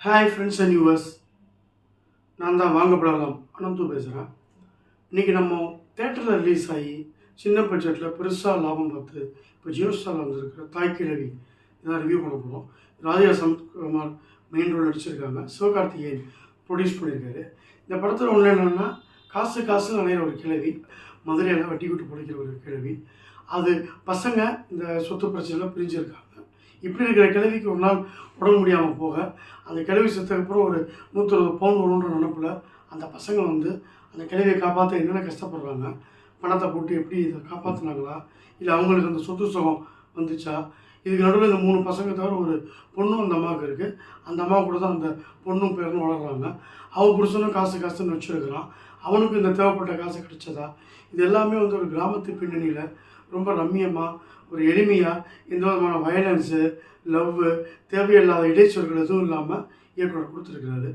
Hi friends and viewers, நான் தான் வாங்கப்படலாம் அனந்து பேசுகிறேன். இன்றைக்கி நம்ம தேட்டரில் ரிலீஸ் ஆகி சின்ன பட்ஜெட்டில் பெருசாக லாபம் பார்த்து இப்போ ஜியோ ஸ்டாரில் வந்திருக்கிற தாய்க்கிழவி இதான் ரிவ்யூ பண்ண போகிறோம். ராதிகா சரத்குமார் மெயின் ரோல் நடிச்சிருக்காங்க. சிவகார்த்திகேயன் ப்ரொடியூஸ் பண்ணியிருக்காரு. இந்த படத்தில் ஒன்று என்னென்னா, காசு நினைக்கிற ஒரு கிழவி, மதுரையில் வட்டி கூட்டு பிடிக்கிற ஒரு கிழவி. அது பசங்க இந்த சொத்து பிரச்சனையில் பிரிஞ்சிருக்காங்க. இப்படி இருக்கிற கிழவிக்கு ஒரு நாள் உடம்பு முடியாமல் போக, அந்த கிழவி செத்ததுக்கப்புறம் ஒரு 120 பவுன் வரும்ன்ற நினப்பில் அந்த பசங்க வந்து அந்த கிழவியை காப்பாற்ற என்னென்ன கஷ்டப்படுறாங்க, பணத்தை போட்டு எப்படி இதை காப்பாற்றினாங்களா, இல்லை அவங்களுக்கு அந்த சொத்து சுகம் வந்துச்சா, இதுக்கு நடுவில் இந்த 3 பசங்க தவிர ஒரு பொண்ணும் அந்த அம்மாவுக்கு இருக்குது. அந்த அம்மா கூட தான் அந்த பொண்ணும் பேரும் வளர்கிறாங்க. அவன் புருஷனும் காசுன்னு வச்சுருக்கிறான். அவனுக்கு இந்த தேவைப்பட்ட காசு கிடைச்சதா, இது எல்லாமே வந்து ஒரு கிராமத்து பின்னணியில் ரொம்ப ரம்மியமாக, ஒரு எளிமையாக, எந்த விதமான வயலன்ஸு, லவ்வு, தேவையில்லாத இடைச்சொற்கள் எதுவும் இல்லாமல் இயக்குனர் கொடுத்துருக்கிறாரு.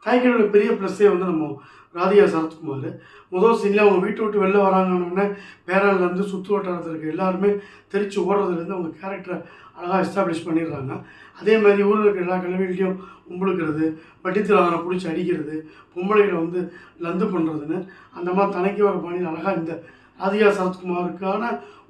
தாய்க்கிழவியோட பெரிய ப்ளஸ்ஸே வந்து நம்ம ராதிகா சரத்குமார். முதல் சீனில் அவங்க வீட்டை விட்டு வெளில வராங்கன்னொடனே பேரன்லேருந்து சுற்று வட்டாரத்தில் இருக்க எல்லாருமே தெரிச்சு ஓடுறதுலேருந்து அவங்க கேரக்டரை அழகாக எஸ்டாப்ளிஷ் பண்ணிடுறாங்க. அதே மாதிரி ஊரில் இருக்கிற எல்லா கிழவிகளையும் உம்பளுக்கிறது, வட்டித்தில் அவனை பிடிச்சி அடிக்கிறது, பொம்பளைகளை வந்து லந்து பண்ணுறதுன்னு அந்த மாதிரி தனக்கே வர பாணியில் அழகாக இந்த ராதிகா சரத்குமாருக்கான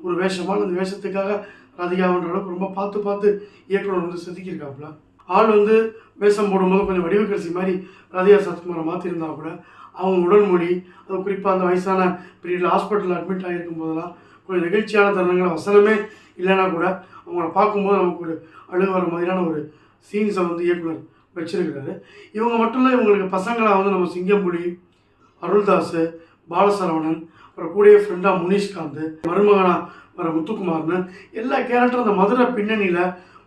ஒரு வேஷமான அந்த வேஷத்துக்காக ராதிகான்ற அளவுக்கு ரொம்ப பார்த்து இயக்குனர் வந்து செதுக்கியிருக்காப்புல. ஆள் வந்து வேஷம் போடும்போது கொஞ்சம் வடிவக்கரசி மாதிரி ராதிகா சரத்குமாரை மாற்றிருந்தா கூட அவங்க உடல் மொழி, அது குறிப்பாக அந்த வயசான பீரியடில் ஹாஸ்பிட்டலில் அட்மிட் ஆகிருக்கும் போதெல்லாம் கொஞ்சம் நெகிழ்ச்சியான தருணங்களை, வசனமே இல்லைன்னா கூட அவங்கள பார்க்கும்போது நமக்கு ஒரு அழுக வர மாதிரியான ஒரு சீன்ஸை வந்து இயக்குனர் வச்சிருக்கிறாரு. இவங்க மட்டும் இல்லை, இவங்களுக்கு பசங்களாக வந்து நம்ம சிங்கம்புலி, அருள்தாஸ், பாலசரவணன், அப்புறம் கூடயே ஃப்ரெண்டாக முனிஷ்காந்த், மருமகனாக வர முத்துக்குமார்னு எல்லா கேரக்டரும் அந்த மதுரை பின்னணியில்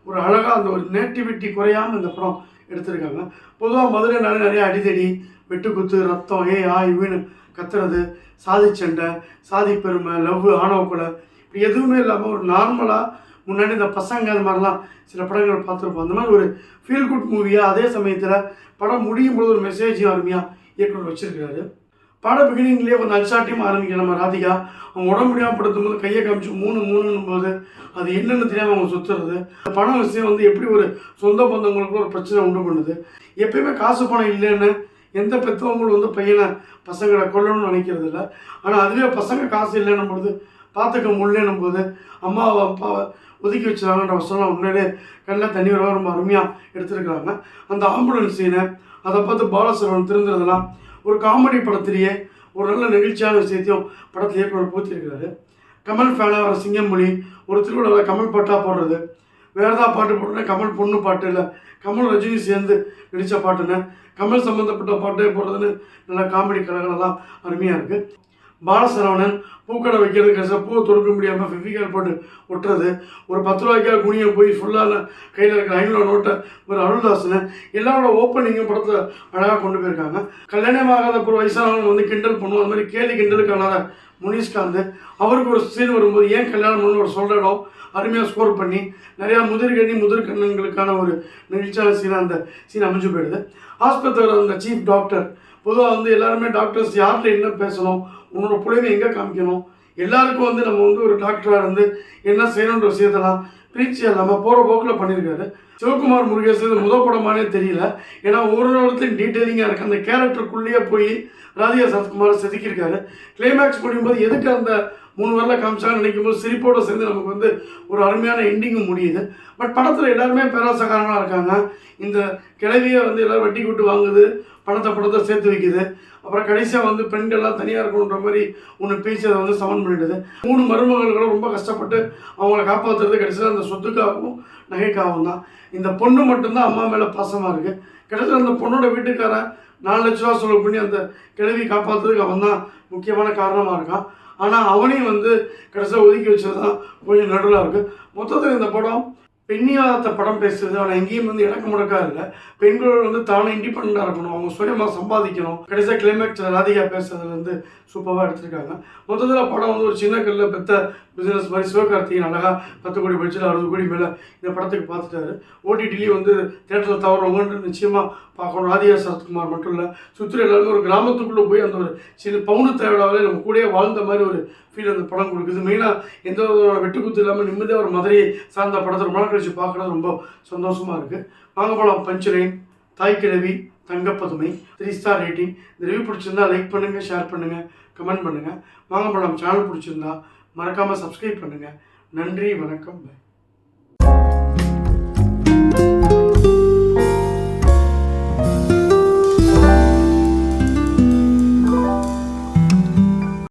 ஒரு அழகாக அந்த ஒரு நேட்டிவிட்டி குறையாமல் இந்த படம் எடுத்திருக்காங்க. பொதுவாக மதுரைனாலே நிறைய அடிதடி, வெட்டுக்குத்து, ரத்தம், இவனு கத்துறது, சாதி சண்டை, சாதி பெருமை, லவ், ஆணவ கொலை, இப்படி எதுவுமே இல்லாமல் ஒரு நார்மலாக முன்னாடி இந்த பசங்க அது மாதிரிலாம் சில படங்கள் பார்த்துருப்போம். அந்த மாதிரி ஒரு ஃபீல் குட் மூவியாக, அதே சமயத்தில் படம் முடியும் போது ஒரு மெசேஜையும் அருமையாக இயக்குனர் வச்சுருக்கிறாரு. பட பிகினிங்லேயே கொஞ்சம் அல்சாட்டியும் ஆரம்பிக்க நம்ம ராதிகா அவங்க உடம்பு முடியாமல் படுத்தும் போது கையை காமிச்சு 3 போது அது என்னென்னு தெரியாமல் அவங்க சுற்றுறது, பணம் விஷயம் வந்து எப்படி ஒரு சொந்த பந்தங்களுக்கு ஒரு பிரச்சனை உண்டு பண்ணுது. எப்பயுமே காசு பணம் இல்லைன்னு எந்த பெற்றவங்களும் வந்து பையனை பசங்களை கொல்லணும்னு நினைக்கிறது இல்லை. ஆனால் அதுவே பசங்க காசு இல்லைன்னும் பொழுது, பார்த்துக்க முடியலன்னும் போது அம்மாவை அப்பாவை ஒதுக்கி வச்சுருவாங்கன்ற வசனம் உண்மையிலே கண்ணில் தண்ணி வரவா ரொம்ப அருமையாக எடுத்துருக்குறாங்க. அந்த ஆம்புலன்ஸ் சீனை அதை பார்த்து பாலசரவன் திருந்துறதுலாம் ஒரு காமெடி படத்திலேயே ஒரு நல்ல நெகிழ்ச்சியான விஷயத்தையும் படத்தில் இயக்குனர் பூத்திருக்கிறாரு. கமல் ஃபேனாக வர சிங்கம்புலி ஒரு திருவிழாவில் கமல் பாட்டாக போடுறது, வேறு ஏதாவது பாட்டு போடுறேன்னா கமல் பொண்ணு பாட்டு இல்லை, கமல் ரஜினி சேர்ந்து நடித்த பாட்டுன்னு கமல் சம்மந்தப்பட்ட பாட்டே போடுறதுன்னு நல்ல காமெடி கலைகளெல்லாம் அருமையாக இருக்குது. பாலசரவணன் பூக்கடை வைக்கிறது, கடைசியாக பூவை தொடுக்க முடியாமல் ஃபெவிகால் போட்டு ஒட்டுறது, ஒரு 10 ரூபாய்க்காக குனியை போய் ஃபுல்லாக கையில் இருக்கிற 500 நோட்டை ஒரு அருள்தாஸ்னு எல்லாரோட ஓப்பனிங்கும் படத்தை அழகாக கொண்டு போயிருக்காங்க. கல்யாணமாகாத ஒரு வயசானவங்க வந்து கிண்டல் பண்ணுவோம், அது மாதிரி கேலி கிண்டலுக்கான முனிஷ்காந்த் அவருக்கு ஒரு சீன் வரும்போது ஏன் கல்யாணம் பண்ணு ஒரு சொல்கிற இடம் அருமையாக ஸ்கோர் பண்ணி நிறையா முதிர்கண்ணுங்களுக்கான ஒரு நெகிழ்ச்சியான சீனாக அந்த சீன் அமைஞ்சு போயிடுது. ஆஸ்பத்திரியில் அந்த சீஃப் டாக்டர், பொதுவாக வந்து எல்லாருமே டாக்டர்ஸ் யார்கிட்ட என்ன பேசணும், உன்னோட பிள்ளைங்க எங்கே காமிக்கணும், எல்லாருக்கும் வந்து நம்ம வந்து ஒரு டாக்டராக இருந்து என்ன செய்யணுன்ற விஷயத்தெல்லாம் பிரீச்சி இல்லாமல் போகிற போக்கில் பண்ணியிருக்காரு. சிவகுமார் முருகேசன் முதல் படமானே தெரியல, ஏன்னா ஒரு இடத்துலையும் டீட்டெயிலிங்காக இருக்குது. அந்த கேரக்டருக்குள்ளேயே போய் ராதிகா சரத்குமார் செதுக்கியிருக்காரு. கிளைமேக்ஸ் முடியும்போது எதுக்கு அந்த 3 வரல காமிச்சாங்கன்னு நினைக்கும் போது சிரிப்போடு சேர்ந்து நமக்கு வந்து ஒரு அருமையான எண்டிங்கும் முடியுது. பட் படத்தில் எல்லாருமே பேராசக்காரங்களாக இருக்காங்க. இந்த கிழவியை வந்து எல்லோரும் வட்டி கூட்டு வாங்குது, பணத்தை சேர்த்து வைக்குது, அப்புறம் கடைசியாக வந்து பெண்கள்லாம் தனியாக இருக்கணுன்ற மாதிரி ஒன்று பேசி அதை வந்து சமன் பண்ணிடுது. 3 மருமகளும் ரொம்ப கஷ்டப்பட்டு அவங்கள காப்பாற்றுறது கடைசியில் அந்த சொத்துக்காகவும் நகைக்காகவும் தான். இந்த பொண்ணு மட்டும்தான் அம்மா மேலே பாசமாக இருக்குது. கடைசியில் அந்த பொண்ணோட வீட்டுக்காரன் 4 லட்ச ரூபா செலவு பண்ணி அந்த கிழவி காப்பாற்றுறதுக்கு அவன் தான் முக்கியமான காரணமாக இருக்கான். ஆனால் அவனையும் வந்து கடைசியாக ஒதுக்கி வச்சது தான் கொஞ்சம் நடுவில் இருக்குது. மொத்தத்தில் இந்த படம் பெண்ணியாத படம் பேசுறது, ஆனால் எங்கேயும் வந்து இலக்க முடக்கா இல்லை. பெண்களோட வந்து தானே இண்டிபெண்டாக இருக்கணும், அவங்க சுயமாக சம்பாதிக்கணும். கடைசியாக கிளைமேக்ஸ் ராதிகா பேசுறதுல வந்து சூப்பராக எடுத்திருக்காங்க. மொத்தத்தில் படம் வந்து ஒரு சின்ன கல்ல பெத்த பிஸ்னஸ் மாதிரி. சிவகார்த்திகேயன் அழகாக 10 கோடி பட்ஜெட்டில் 60 கோடி மேலே இந்த படத்துக்கு பார்த்துட்டாரு. ஓடிடிலேயும் வந்து தேட்டரில் தவறவங்கன்ட்டு நிச்சயமாக பார்க்கணும். ராதிகா சரத்குமார் மட்டும் இல்லை, சுற்றி எல்லாருமே ஒரு கிராமத்துக்குள்ளே போய் அந்த ஒரு சின்ன பவுனு தேவையாவே நம்ம கூடயே வாழ்ந்த மாதிரி ஒரு ஃபீல் அந்த படம் கொடுக்குது. மெயினாக எந்த ஒரு வெட்டுக்குத்து இல்லாமல் நிம்மதியாக ஒரு மதுரையை சார்ந்த படத்தை ரொம்ப நாள் கழிச்சு பார்க்குறது ரொம்ப சந்தோஷமாக இருக்குது. வாங்க போகலாம். பஞ்சுலைன், தாய் கிழவி, தங்கப்பதுமை, 3 ஸ்டார் ரேட்டிங். இந்த ரிவ்யூ பிடிச்சிருந்தா லைக் பண்ணுங்கள், ஷேர் பண்ணுங்கள், கமெண்ட் பண்ணுங்கள். வாங்க போகலாம் சேனல் பிடிச்சிருந்தா மறக்காமல் சப்ஸ்கிரைப் பண்ணுங்கள். நன்றி, வணக்கம், பை.